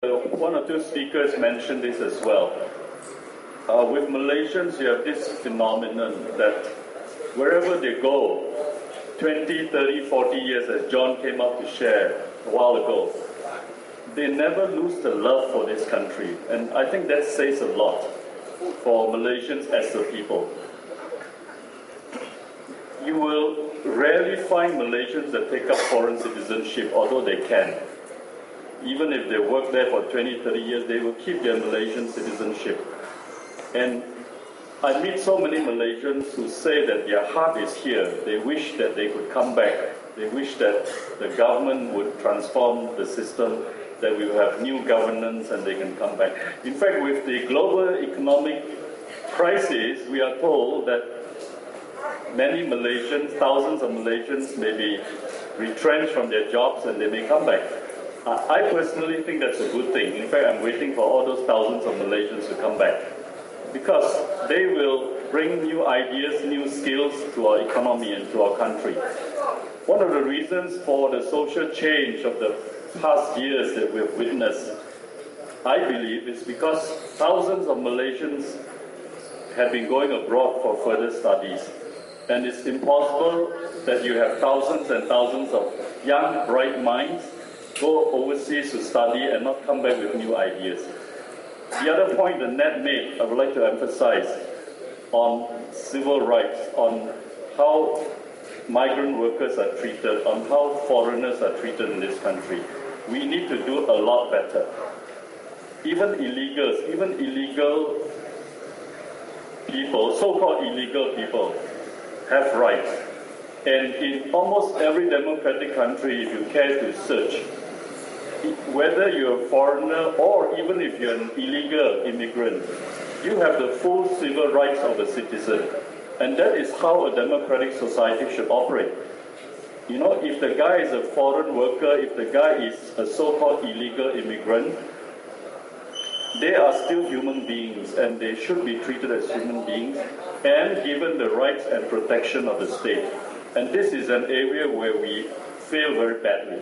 One or two speakers mentioned this as well. With Malaysians, you have this phenomenon that wherever they go, 20, 30, 40 years, as John came up to share a while ago, they never lose the love for this country. And I think that says a lot for Malaysians as a people. You will rarely find Malaysians that take up foreign citizenship, although they can. Even if they work there for 20, 30 years, they will keep their Malaysian citizenship. And I meet so many Malaysians who say that their heart is here. They wish that they could come back. They wish that the government would transform the system, that we will have new governance and they can come back. In fact, with the global economic crisis, we are told that many Malaysians, thousands of Malaysians may be retrenched from their jobs and they may come back. I personally think that's a good thing. In fact, I'm waiting for all those thousands of Malaysians to come back, because they will bring new ideas, new skills to our economy and to our country. One of the reasons for the social change of the past years that we've witnessed, I believe, is because thousands of Malaysians have been going abroad for further studies. And it's impossible that you have thousands and thousands of young, bright minds go overseas to study and not come back with new ideas. The other point the net made, I would like to emphasize on civil rights, on how migrant workers are treated, on how foreigners are treated in this country. We need to do a lot better. Even illegals, even illegal people, so-called illegal people, have rights. And in almost every democratic country, if you care to search, whether you're a foreigner or even if you're an illegal immigrant, you have the full civil rights of a citizen. And that is how a democratic society should operate. You know, if the guy is a foreign worker, if the guy is a so-called illegal immigrant, they are still human beings and they should be treated as human beings and given the rights and protection of the state. And this is an area where we fail very badly.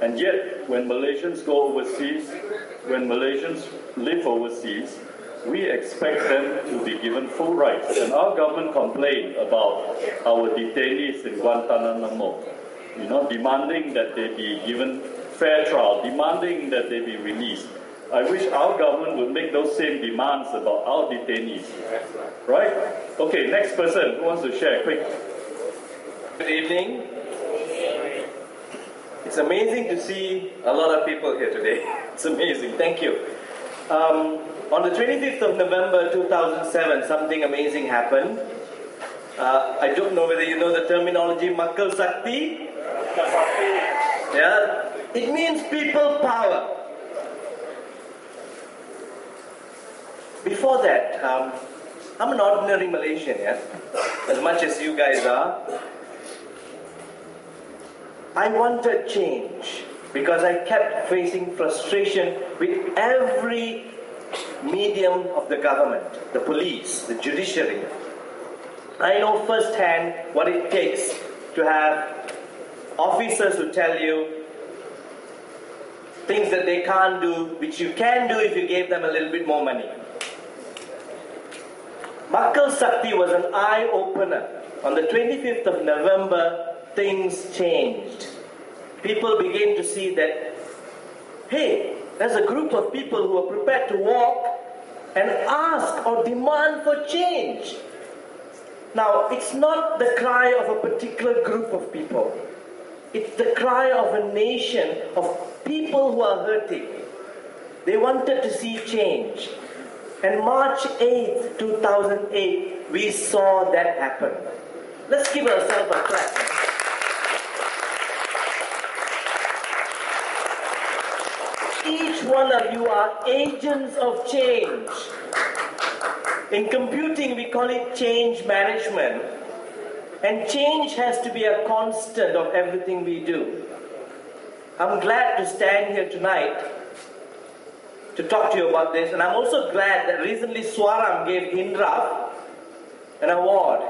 And yet, when Malaysians go overseas, when Malaysians live overseas, we expect them to be given full rights. And our government complained about our detainees in Guantanamo, demanding that they be given fair trial, demanding that they be released. I wish our government would make those same demands about our detainees. Right? Okay, next person who wants to share, quick. Good evening. It's amazing to see a lot of people here today. It's amazing. Thank you. On the 25th of November 2007, something amazing happened. I don't know whether you know the terminology Makkal Sakti. Yeah, it means people power. Before that, I'm an ordinary Malaysian, yeah? As much as you guys are. I wanted change because I kept facing frustration with every medium of the government, the police, the judiciary. I know firsthand what it takes to have officers who tell you things that they can't do, which you can do if you gave them a little bit more money. Makkal Sakti was an eye-opener. On the 25th of November, things changed. People began to see that, hey, there's a group of people who are prepared to walk and ask or demand for change. Now, it's not the cry of a particular group of people. It's the cry of a nation of people who are hurting. They wanted to see change. And March 8th, 2008, we saw that happen. Let's give ourselves a clap. Each one of you are agents of change. In computing, we call it change management. And change has to be a constant of everything we do. I'm glad to stand here tonight to talk to you about this. And I'm also glad that recently Swaram gave Indrav an award.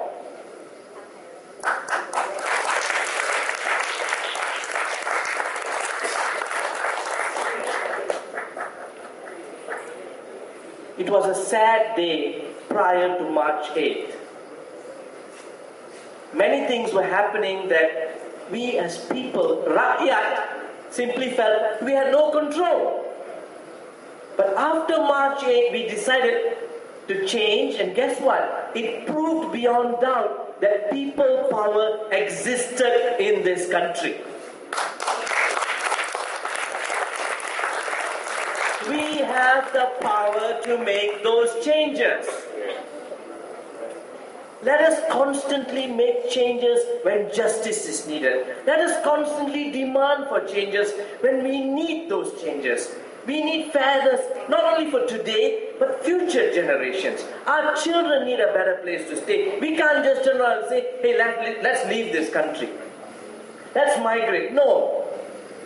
it was a sad day prior to March 8th. Many things were happening that we as people, Rakyat, simply felt we had no control. But after March 8th, we decided to change, and guess what? It proved beyond doubt that people power existed in this country. We have the power to make those changes. Let us constantly make changes when justice is needed. Let us constantly demand for changes when we need those changes. We need fairness not only for today, but future generations. Our children need a better place to stay. We can't just turn around and say, hey, let's leave this country. Let's migrate. No.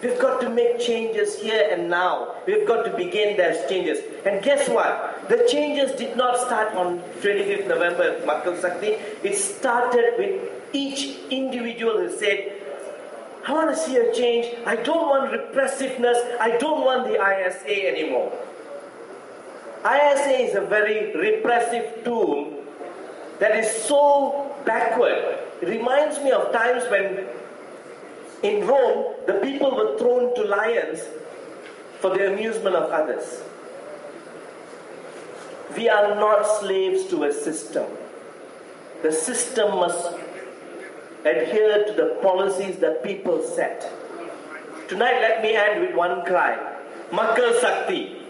We've got to make changes here and now. We've got to begin those changes. And guess what? The changes did not start on 25th November, Makkal Sakti. It started with each individual who said, I want to see a change. I don't want repressiveness. I don't want the ISA anymore. ISA is a very repressive tool that is so backward. It reminds me of times when in Rome, the people were thrown to lions for the amusement of others. We are not slaves to a system. The system must adhere to the policies that people set. Tonight, let me end with one cry. Makkal Sakti.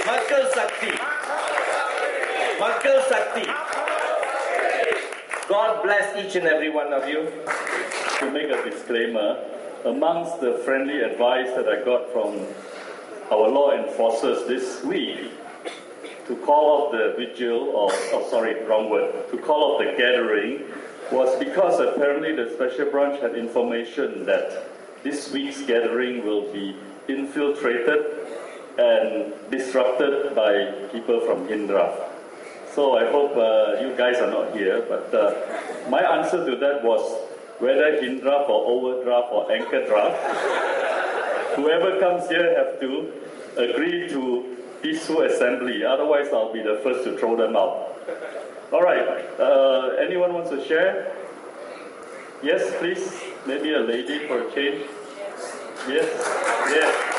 Makkal Sakti. Makkal Sakti. God bless each and every one of you. To make a disclaimer, amongst the friendly advice that I got from our law enforcers this week to call off the vigil, to call off the gathering, was because apparently the special branch had information that this week's gathering will be infiltrated and disrupted by people from Hindraf. So I hope you guys are not here, but my answer to that was whether Hindraf or overdraft or anchor draft, whoever comes here have to agree to peaceful assembly, otherwise I'll be the first to throw them out. All right, anyone wants to share? Yes, please. Maybe a lady for a change. Yes, yes.